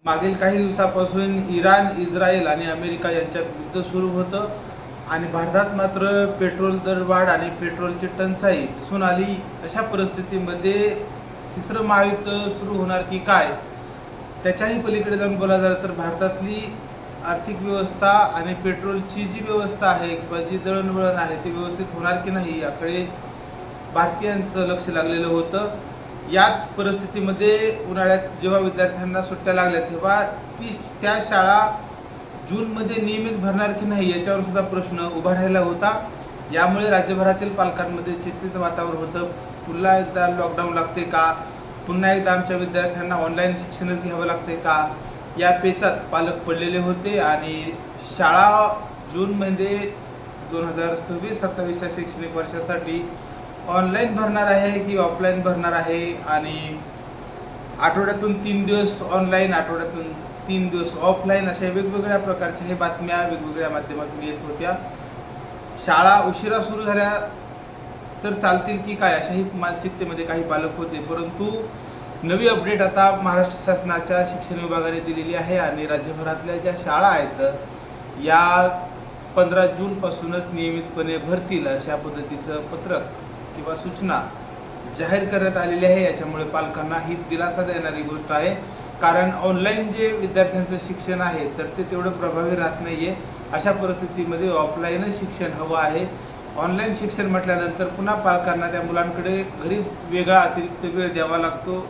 मागील काही दिवसापासून इराण, इस्रायल आणि अमेरिका यांच्यात युद्ध सुरू होतं आणि भारतात मात्र पेट्रोल दरवाढ आणि पेट्रोलची टंचाई दिसून आली। अशा परिस्थितीमध्ये तिसरं महायुद्ध सुरू होणार की काय, त्याच्याही पलीकडे जाऊन बोलायला झालं तर भारतातली आर्थिक व्यवस्था आणि पेट्रोलची जी व्यवस्था आहे किंवा जी दळणवळण आहे ती व्यवस्थित होणार की नाही याकडे भारतीयांचं लक्ष लागलेलं होतं। याच परिस्थितीमध्ये उन्हाळ्यात जेव्हा विद्यार्थ्यांना सुट्ट्या लागल्या तेव्हा त्या शाळा जूनमध्ये नियमित भरणार की नाही याच्यावर सुद्धा प्रश्न उभा राहिला होता। यामुळे राज्यभरातील पालकांमध्ये चिंतेचं वातावरण होतं। पुन्हा एकदा लॉकडाऊन लागते का, पुन्हा एकदा आमच्या विद्यार्थ्यांना ऑनलाईन शिक्षणच घ्यावं लागते का, या पेचात पालक पडलेले होते आणि शाळा जूनमध्ये 2026-27 शैक्षणिक वर्षासाठी ऑनलाईन भरणार आहे की ऑफलाईन भरणार आहे, आणि आठवड्यातून 3 दिवस ऑनलाईन, आठवड्यातून 3 दिवस ऑफलाईन, अशा वेगवेगळ्या प्रकारच्या हे बातम्या वेगवेगळ्या माध्यमातून येत होत्या। शाळा उशिरा सुरू झाल्या तर चालतील की काय अशाही मानसिकतेमध्ये काही पालक होते। परंतु नवी अपडेट आता महाराष्ट्र शासनाच्या शिक्षण विभागाने दिलेली आहे आणि राज्यभरातल्या ज्या शाळा आहेत या 15 जूनपासूनच नियमितपणे भरतील अशा पद्धतीचं पत्रक किंवा सूचना जाहीर करण्यात आलेली आहे। याच्यामुळे पालकांना ही दिलासा देणारी गोष्ट आहे, कारण ऑनलाईन जे विद्यार्थ्यांचं शिक्षण आहे तर ते तेवढं प्रभावी राहत नाहीये। अशा परिस्थितीमध्ये ऑफलाईनच शिक्षण हवं आहे। ऑनलाईन शिक्षण म्हटल्यानंतर पुन्हा पालकांना त्या मुलांकडे घरी वेगळा अतिरिक्त वेळ द्यावा लागतो।